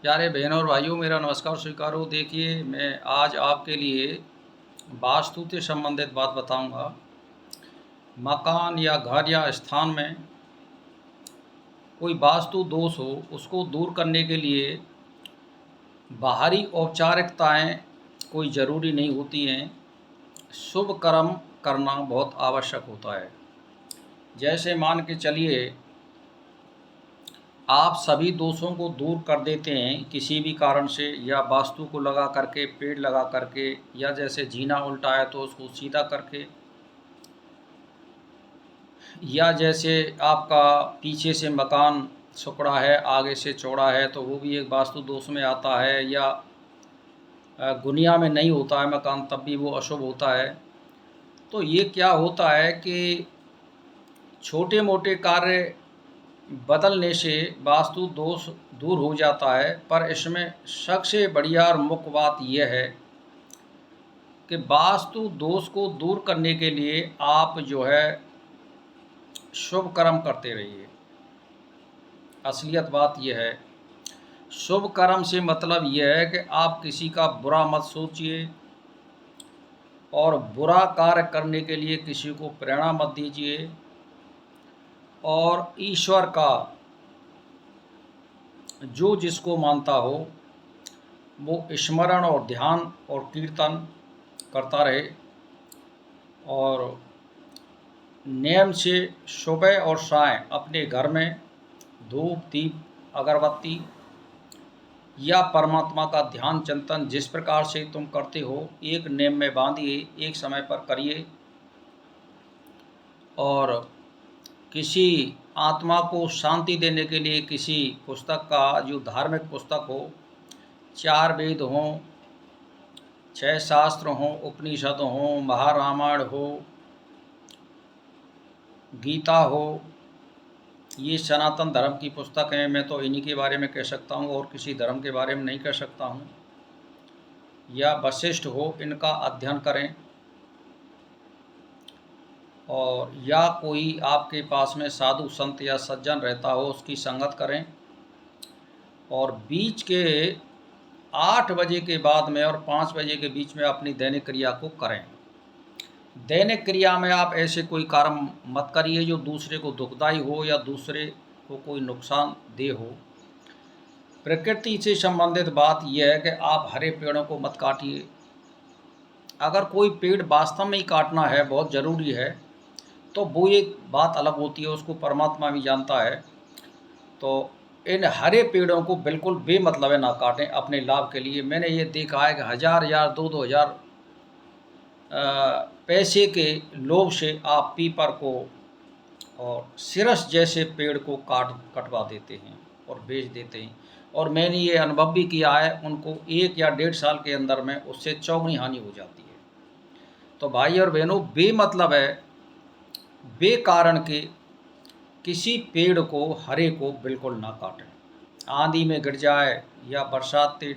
प्यारे बहनों और भाइयों, मेरा नमस्कार स्वीकारो। देखिए, मैं आज आपके लिए वास्तु से संबंधित बात बताऊंगा। मकान या घर या स्थान में कोई वास्तु दोष हो, उसको दूर करने के लिए बाहरी औपचारिकताएं कोई ज़रूरी नहीं होती हैं। शुभ कर्म करना बहुत आवश्यक होता है। जैसे मान के चलिए, आप सभी दोषों को दूर कर देते हैं किसी भी कारण से, या वास्तु को लगा करके, पेड़ लगा करके, या जैसे जीना उल्टा है तो उसको सीधा करके, या जैसे आपका पीछे से मकान सुकड़ा है, आगे से चौड़ा है, तो वो भी एक वास्तु दोष में आता है। या गुनिया में नहीं होता है मकान, तब भी वो अशुभ होता है। तो ये क्या होता है कि छोटे मोटे कार्य बदलने से वास्तु दोष दूर हो जाता है। पर इसमें सबसे बढ़िया और मुख्य बात यह है कि वास्तु दोष को दूर करने के लिए आप जो है शुभ कर्म करते रहिए। असलियत बात यह है, शुभ कर्म से मतलब यह है कि आप किसी का बुरा मत सोचिए और बुरा कार्य करने के लिए किसी को प्रेरणा मत दीजिए। और ईश्वर का जो जिसको मानता हो वो स्मरण और ध्यान और कीर्तन करता रहे, और नियम से सुबह और सायं अपने घर में धूप दीप अगरबत्ती या परमात्मा का ध्यान चिंतन जिस प्रकार से तुम करते हो, एक नियम में बांधिए, एक समय पर करिए। और किसी आत्मा को शांति देने के लिए किसी पुस्तक का, जो धार्मिक पुस्तक हो, 4 वेद हों, 6 शास्त्र हों, उपनिषद हों, महारामायण हो, गीता हो, ये सनातन धर्म की पुस्तक हैं। मैं तो इन्हीं के बारे में कह सकता हूँ और किसी धर्म के बारे में नहीं कह सकता हूँ। या वशिष्ठ हो, इनका अध्ययन करें। और या कोई आपके पास में साधु संत या सज्जन रहता हो, उसकी संगत करें। और बीच के 8 बजे के बाद में और 5 बजे के बीच में अपनी दैनिक क्रिया को करें। दैनिक क्रिया में आप ऐसे कोई कर्म मत करिए जो दूसरे को दुखदाई हो या दूसरे को कोई नुकसान दे हो। प्रकृति से संबंधित बात यह है कि आप हरे पेड़ों को मत काटिए। अगर कोई पेड़ वास्तव में ही काटना है, बहुत ज़रूरी है, तो वो एक बात अलग होती है, उसको परमात्मा भी जानता है। तो इन हरे पेड़ों को बिल्कुल बेमतलब ना काटें अपने लाभ के लिए। मैंने ये देखा है कि हज़ार 2-2 हज़ार पैसे के लोभ से आप पीपल को और सिरस जैसे पेड़ को कटवा देते हैं और बेच देते हैं। और मैंने ये अनुभव भी किया है, उनको 1 या 1.5 साल के अंदर में उससे चौगुनी हानि हो जाती है। तो भाई और बहनों, बेमतलब है, बेकारण के किसी पेड़ को, हरे को बिल्कुल ना काटें। आंधी में गिर जाए या बरसात से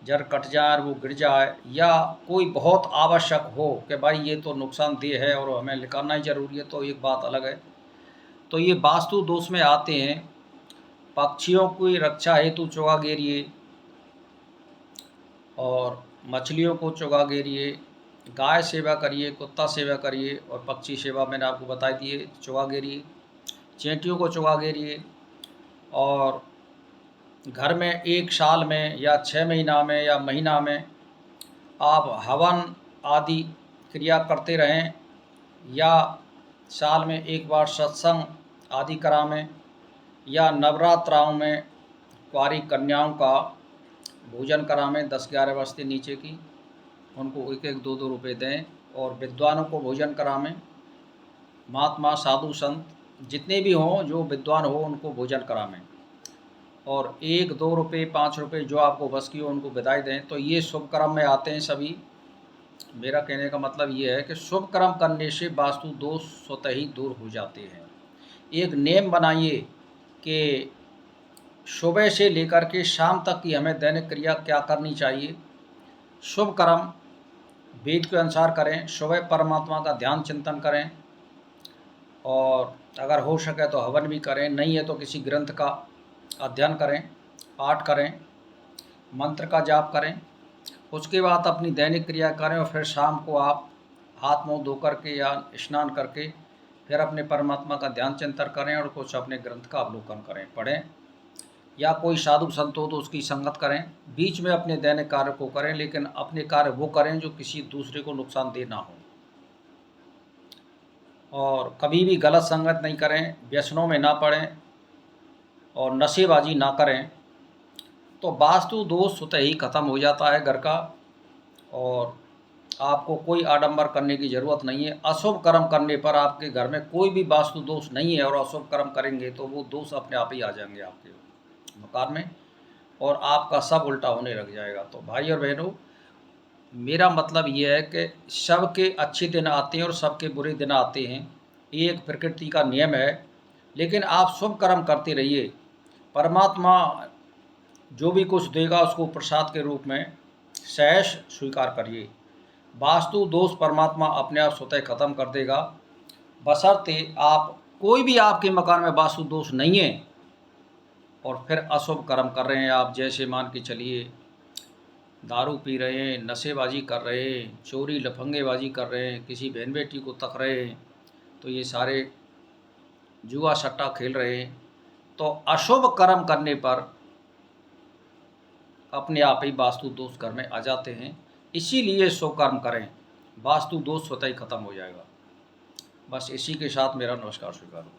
जड़ कट जाए और वो गिर जाए, या कोई बहुत आवश्यक हो कि भाई ये तो नुकसानदेह है और हमें निकालना ही ज़रूरी है, तो एक बात अलग है। तो ये वास्तु दोष में आते हैं। पक्षियों की रक्षा हेतु चोगा घेरिए, और मछलियों को चोगा घेरिए, गाय सेवा करिए, कुत्ता सेवा करिए, और पक्षी सेवा मैंने आपको बता दिए, चोगा घेरिए। चींटियों को चोगा घेरिए। और घर में 1 साल में या 6 महीना में या महीना में आप हवन आदि क्रिया करते रहें, या साल में 1 बार सत्संग आदि करावें, या नवरात्राओं में कुंवारी कन्याओं का भोजन करावें 10-11 वर्ष के नीचे की, उनको 1-1 2-2 रुपये दें। और विद्वानों को भोजन करावें। महात्मा साधु संत जितने भी हों, जो विद्वान हो, उनको भोजन करावें। और 1-2 रुपये 5 रुपये जो आपको बस की हो उनको विदाई दें। तो ये शुभ कर्म में आते हैं सभी। मेरा कहने का मतलब ये है कि शुभ कर्म करने से वास्तु दोष स्वतः ही दूर हो जाते हैं। एक नियम बनाइए कि सुबह से लेकर के शाम तक की हमें दैनिक क्रिया क्या करनी चाहिए। शुभ कर्म वेद के अनुसार करें, सुबह परमात्मा का ध्यान चिंतन करें, और अगर हो सके तो हवन भी करें, नहीं है तो किसी ग्रंथ का अध्ययन करें, पाठ करें, मंत्र का जाप करें, उसके बाद अपनी दैनिक क्रिया करें और फिर शाम को आप हाथ मुंह धो करके या स्नान करके फिर अपने परमात्मा का ध्यान चिंतन करें और कुछ अपने ग्रंथ का अवलोकन करें, पढ़ें, या कोई साधु संत हो तो उसकी संगत करें। बीच में अपने दैनिक कार्य को करें, लेकिन अपने कार्य वो करें जो किसी दूसरे को नुकसानदेह ना हो। और कभी भी गलत संगत नहीं करें, व्यसनों में ना पड़ें और नशेबाजी ना करें। तो वास्तु दोष स्वतः ही खत्म हो जाता है घर का, और आपको कोई आडंबर करने की ज़रूरत नहीं है। अशुभ कर्म करने पर आपके घर में कोई भी वास्तु दोष नहीं है और अशुभ कर्म करेंगे तो वो दोष अपने आप ही आ जाएंगे आपके मकान में और आपका सब उल्टा होने लग जाएगा। तो भाई और बहनों, मेरा मतलब ये है कि सबके अच्छे दिन आते हैं और सबके बुरे दिन आते हैं, ये एक प्रकृति का नियम है। लेकिन आप शुभ कर्म करते रहिए, परमात्मा जो भी कुछ देगा उसको प्रसाद के रूप में सहर्ष स्वीकार करिए। वास्तु दोष परमात्मा अपने आप स्वतः खत्म कर देगा, बशर्ते आप कोई भी आपके मकान में वास्तु दोष नहीं है और फिर अशुभ कर्म कर रहे हैं आप। जैसे मान के चलिए दारू पी रहे हैं, नशेबाजी कर रहे हैं, चोरी लफंगेबाजी कर रहे हैं, किसी बहन बेटी को तक रहे हैं, तो ये सारे जुआ सट्टा खेल रहे हैं। तो अशुभ कर्म करने पर अपने आप ही वास्तु दोष घर में आ जाते हैं। इसीलिए शुभ कर्म करें, वास्तु दोष स्वतः ही खत्म हो जाएगा। बस इसी के साथ मेरा नमस्कार स्वीकार हो।